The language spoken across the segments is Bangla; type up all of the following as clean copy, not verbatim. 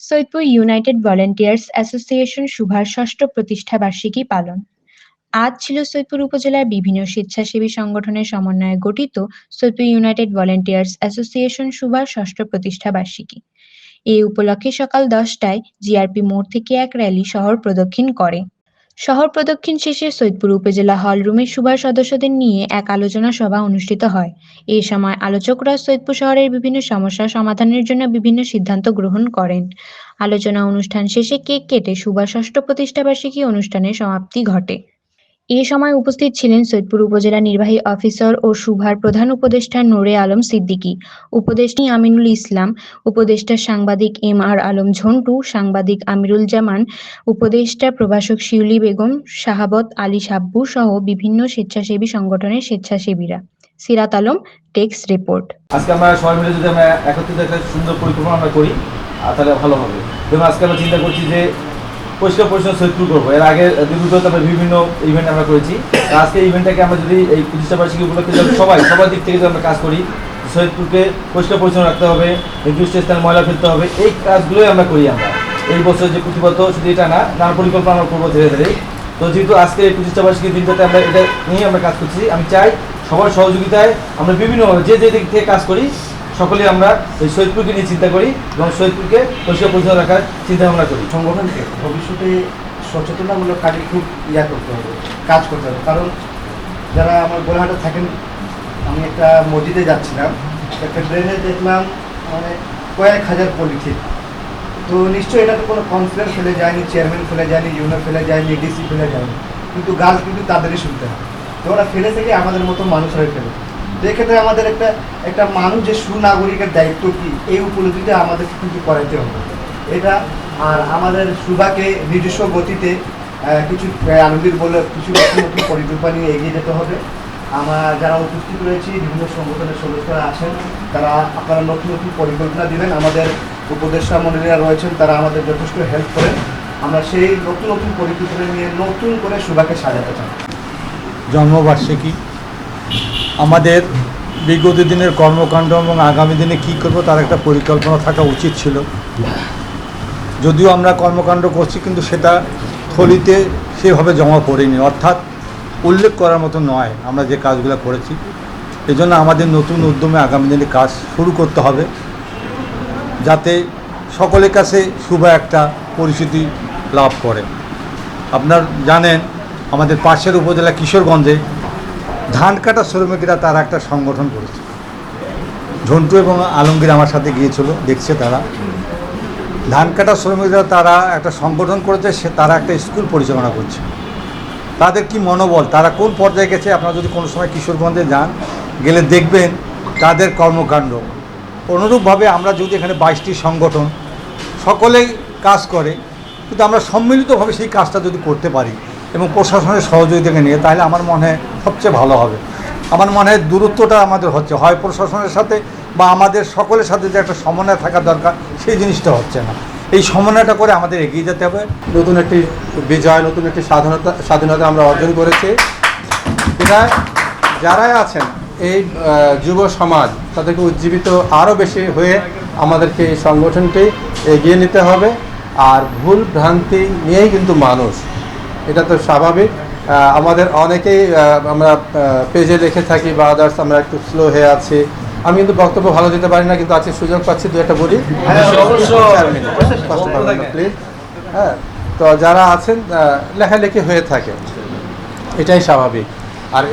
সৈয়দপুর ইউনাইটেড ভলান্টিয়ার্স অ্যাসোসিয়েশন শুভার ষষ্ঠ প্রতিষ্ঠা বার্ষিকী পালন। আজ ছিল সৈয়দপুর উপজেলার বিভিন্ন স্বেচ্ছাসেবী সংগঠনের সমন্বয়ে গঠিত সৈয়দপুর ইউনাইটেড ভলান্টিয়ার্স অ্যাসোসিয়েশন শুভার ষষ্ঠ প্রতিষ্ঠা বার্ষিকী। এই উপলক্ষে সকাল ১০টায় জিআরপি মোড় থেকে এক র্যালি শহর প্রদক্ষিণ করে। শহর প্রদক্ষিণ শেষে সৈয়দপুর উপজেলা হলরুমে শুভার সদস্যদের নিয়ে এক আলোচনা সভা অনুষ্ঠিত হয়। এ সময় আলোচকরা সৈয়দপুর শহরের বিভিন্ন সমস্যা সমাধানের জন্য বিভিন্ন সিদ্ধান্ত গ্রহণ করেন। আলোচনা অনুষ্ঠান শেষে কেক কেটে শুভার ষষ্ঠ প্রতিষ্ঠাবার্ষিকী অনুষ্ঠানের সমাপ্তি ঘটে। এ সময় উপস্থিত ছিলেন সৈয়দপুর উপজেলা নির্বাহী অফিসার ও শুভার প্রধান উপদেষ্টা নূরে আলম সিদ্দিকী, উপদেষ্টা আমিনুল ইসলাম, উপদেষ্টা সাংবাদিক এম.আর. আলম ঝন্টু, সাংবাদিক আমিরুল জামান, উপদেষ্টা প্রভাষক শিউলি বেগম, শাহাবত আলী সাব্বু সহ বিভিন্ন স্বেচ্ছাসেবী সংগঠনের স্বেচ্ছাসেবীরা। সিরাত আলম, টেক্স রিপোর্ট। আজকে আমরা সবাই মিলে যদি আমরা একত্রিত একটা সুন্দর পরিকল্পনা আমরা করি তাহলে ভালো হবে। যেমন আজকে আমরা চিন্তা করছি যে পরিষ্কার পরিচ্ছন্ন সৈয়দপুর করবো। এর আগে দীর্ঘত আমরা বিভিন্ন ইভেন্ট আমরা করেছি। আজকে ইভেন্টটাকে আমরা যদি এই প্রতিষ্ঠা বার্ষিকী উপলক্ষে সবার দিক থেকে যদি আমরা কাজ করি, সৈয়দপুরকে পরিষ্কার পরিচ্ছন্ন রাখতে হবে, নির্দিষ্ট স্থানে ময়লা ফেলতে হবে, এই কাজগুলোই আমরা করি। আমরা এই বছর যে প্রতিবদ্ধ শুধু এটা না, নানা পরিকল্পনা আমরা করবো ধীরে ধীরে। তো যেহেতু আজকে এই প্রতিষ্ঠা বার্ষিকী দিনটাতে আমরা এটা নিয়ে আমরা কাজ করছি, আমি চাই সবার সহযোগিতায় আমরা বিভিন্নভাবে যে দিক থেকে কাজ করি সকলে আমরা এই সৈয়দপুরকে নিয়ে চিন্তা করি এবং সৈয়দপুরকে পরিষ্কার পরিচ্ছন্ন রাখার চিন্তা ভাবনা করি। সংগঠনকে ভবিষ্যতে সচেতনতামূলক কাজে খুব করতে হবে, কাজ করতে হবে। কারণ যারা আমার গোলাহাটে থাকেন, আমি একটা মসজিদে যাচ্ছিলাম, একটা ড্রেনে দেখলাম মানে কয়েক হাজার পলিথিন। তো নিশ্চয়ই এটা তো কোনো কাউন্সিলর ফেলে যায়নি, চেয়ারম্যান ফেলে যায়নি, ইউনিয়ন ফেলে যায়নি, ডিসি ফেলে যায়নি, কিন্তু গাল কিন্তু তাদেরই শুনতে হয়। তো ওরা ফেলে থেকে আমাদের মতো মানুষরাই ফেলে। তো এক্ষেত্রে আমাদের একটা মানুষ যে সুনাগরিকের দায়িত্ব কী, এই উপলব্ধিটা আমাদেরকে কিন্তু করাইতে হবে এটা। আর আমাদের সুভাকে নিজস্ব গতিতে কিছু আনন্দিত বলে কিছু নতুন নতুন পরিকল্পনা নিয়ে এগিয়ে যেতে হবে। আমরা যারা উপস্থিত রয়েছি, বিভিন্ন সংগঠনের সদস্যরা আছেন, তারা আপনারা নতুন নতুন পরিকল্পনা দিবেন। আমাদের উপদেষ্টা মন্ডলীরা রয়েছেন, তারা আমাদের যথেষ্ট হেল্প করেন। আমরা সেই নতুন নতুন পরিকল্পনা নিয়ে নতুন করে সুভাকে সাজাতে চাই। জন্মবার্ষিকী আমাদের বিগত দিনের কর্মকাণ্ড এবং আগামী দিনে কী করবো তার একটা পরিকল্পনা থাকা উচিত ছিল। যদিও আমরা কর্মকাণ্ড করছি, কিন্তু সেটা থলিতে সেভাবে জমা পড়েনি, অর্থাৎ উল্লেখ করার মতো নয় আমরা যে কাজগুলো করেছি। এজন্য আমাদের নতুন উদ্যমে আগামী দিনে কাজ শুরু করতে হবে, যাতে সকলের কাছে শুভ একটা পরিচিতি লাভ করে। আপনার জানেন আমাদের পাশের উপজেলা কিশোরগঞ্জে ধান কাটা শ্রমিকরা তারা একটা সংগঠন করেছে। ঝন্টু এবং আলমগীর আমার সাথে গিয়েছিল, দেখছে তারা ধান কাটা শ্রমিকরা তারা একটা সংগঠন করেছে, তারা একটা স্কুল পরিচালনা করছে। তাদের কি মনোবল, তারা কোন পর্যায়ে গেছে, আপনারা যদি কোনো সময় কিশোরগঞ্জে যান গেলে দেখবেন তাদের কর্মকাণ্ড। অনুরূপভাবে আমরা যদি এখানে 22টি সংগঠন সকলেই কাজ করে, কিন্তু আমরা সম্মিলিতভাবে সেই কাজটা যদি করতে পারি এবং প্রশাসনের সহযোগিতাকে নিয়ে, তাহলে আমার মনে হয় সবচেয়ে ভালো হবে। আমার মনে হয় দূরত্বটা আমাদের হচ্ছে, হয় প্রশাসনের সাথে বা আমাদের সকলের সাথে যে একটা সমন্বয় থাকা দরকার, সেই জিনিসটা হচ্ছে না। এই সমন্বয়টা করে আমাদের এগিয়ে যেতে হবে। নতুন একটি বিজয়, নতুন একটি স্বাধীনতা আমরা অর্জন করেছি। এটা যারাই আছেন এই যুব সমাজ, তাদেরকে উজ্জীবিত আরও বেশি হয়ে আমাদেরকে এই সংগঠনটি এগিয়ে নিতে হবে। আর ভুল ভ্রান্তি নিয়েই কিন্তু মানুষ, এটা তো স্বাভাবিক। আমাদের অনেকেই আমরা পেজে লিখে থাকি বা আদার্স, আমরা একটু স্লো হয়ে আছি। আমি কিন্তু বক্তব্য ভালো দিতে পারি না, কিন্তু আজকে সুযোগ পাচ্ছি দু একটা বলি, প্লিজ। হ্যাঁ, তো যারা আছেন লেখালেখি হয়ে থাকে, এটাই স্বাভাবিক। আর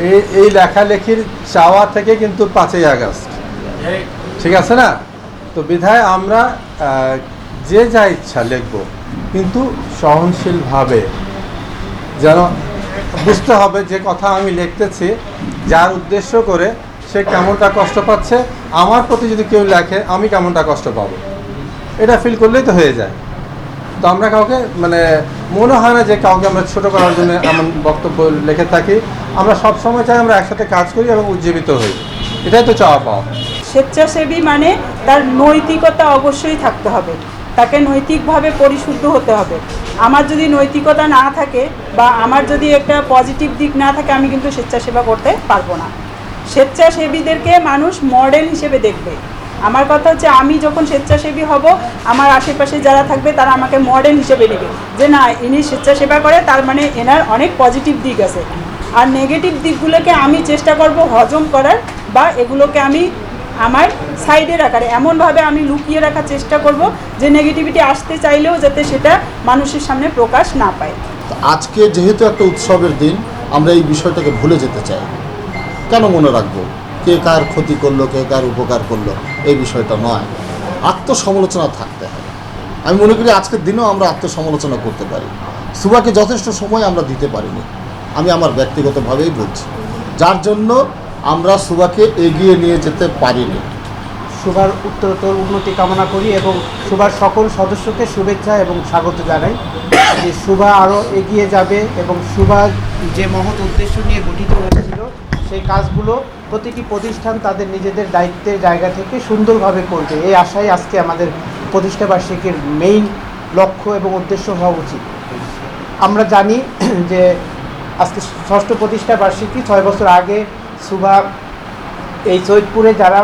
এই লেখালেখির চাওয়া থেকে কিন্তু 5ই আগস্ট, ঠিক আছে না? তো বিধায় আমরা যে যা ইচ্ছা লিখব, কিন্তু সহনশীলভাবে। যেন বুঝতে হবে যে কথা আমি লিখতেছি যার উদ্দেশ্য করে সে কেমনটা কষ্ট পাচ্ছে, আমার প্রতি যদি কেউ লেখে আমি কেমনটা কষ্ট পাবো, এটা ফিল করলেই তো হয়ে যায়। তো আমরা কাউকে মনে হয় না যে কাউকে আমরা ছোটো করার জন্য এমন বক্তব্য লিখে থাকি। আমরা সবসময় চাই আমরা একসাথে কাজ করি এবং উজ্জীবিত হই, এটাই তো চাওয়া পাওয়া। স্বেচ্ছাসেবী মানে তার নৈতিকতা অবশ্যই থাকতে হবে, তাকে নৈতিকভাবে পরিশুদ্ধ হতে হবে। আমার যদি নৈতিকতা না থাকে বা আমার যদি একটা পজিটিভ দিক না থাকে, আমি কিন্তু স্বেচ্ছাসেবা করতে পারবো না। স্বেচ্ছাসেবীদেরকে মানুষ মডেল হিসেবে দেখবে। আমার কথা হচ্ছে আমি যখন স্বেচ্ছাসেবী হব, আমার আশেপাশে যারা থাকবে তারা আমাকে মডেল হিসেবে নেবে, যে না ইনি স্বেচ্ছাসেবা করে, তার মানে এনার অনেক পজিটিভ দিক আছে। আর নেগেটিভ দিকগুলোকে আমি চেষ্টা করব হজম করার, বা এগুলোকে আমি আমার সাইডে রাখার, এমনভাবে আমি লুকিয়ে রাখার চেষ্টা করব যে নেগেটিভিটি আসতে চাইলেও যাতে সেটা মানুষের সামনে প্রকাশ না পায়। আজকে যেহেতু একটা উৎসবের দিন, আমরা এই বিষয়টাকে ভুলে যেতে চাই। কেন মনে রাখবো কে কার ক্ষতি করলো, কে কার উপকার করলো, এই বিষয়টা নয়। আত্মসমালোচনা থাকতে হবে। আমি মনে করি আজকের দিনেও আমরা আত্মসমালোচনা করতে পারি। সুবাকে যথেষ্ট সময় আমরা দিতে পারিনি, আমি আমার ব্যক্তিগতভাবেই বলছি, যার জন্য আমরা সুবাকে এগিয়ে নিয়ে যেতে পারিনি। সুভার উত্তরোত্তর উন্নতি কামনা করি এবং সুভার সকল সদস্যকে শুভেচ্ছা এবং স্বাগত জানাই, যে সুভা আরও এগিয়ে যাবে এবং সুভা যে মহৎ উদ্দেশ্য নিয়ে গঠিত হয়েছিল সেই কাজগুলো প্রতিটি প্রতিষ্ঠান তাদের নিজেদের দায়িত্বের জায়গা থেকে সুন্দরভাবে করবে, এই আশাই আজকে আমাদের প্রতিষ্ঠাবার্ষিকীর মেইন লক্ষ্য এবং উদ্দেশ্য হওয়া উচিত। আমরা জানি যে আজকে ষষ্ঠ প্রতিষ্ঠাবার্ষিকী, 6 বছর আগে সুভা এই সৈয়দপুরে যারা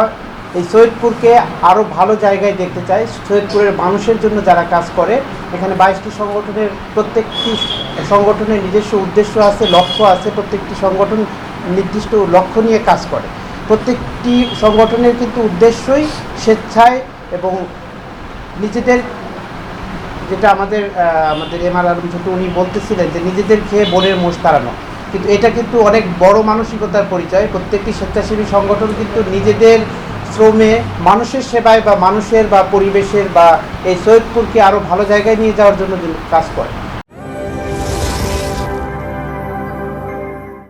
এই সৈয়দপুরকে আরও ভালো জায়গায় দেখতে চায়, সৈয়দপুরের মানুষের জন্য যারা কাজ করে, এখানে 22টি সংগঠনের প্রত্যেকটি সংগঠনের নিজস্ব উদ্দেশ্য আছে, লক্ষ্য আছে, প্রত্যেকটি সংগঠন নির্দিষ্ট লক্ষ্য নিয়ে কাজ করে। প্রত্যেকটি সংগঠনের কিন্তু উদ্দেশ্যই স্বেচ্ছায় এবং নিজেদের, যেটা আমাদের এমআর আলম ছোট উনি বলতেছিলেন যে নিজেদের খেয়ে বোনের মোষ তাড়ানো, কিন্তু এটা কিন্তু অনেক বড় মানসিকতার পরিচয়। প্রত্যেকটি স্বেচ্ছাসেবী সংগঠন কিন্তু নিজেদের শ্রমে মানুষের সেবায় বা মানুষের বা পরিবেশের বা এই সৈয়দপুরকে আরও ভালো জায়গায় নিয়ে যাওয়ার জন্য কাজ করে।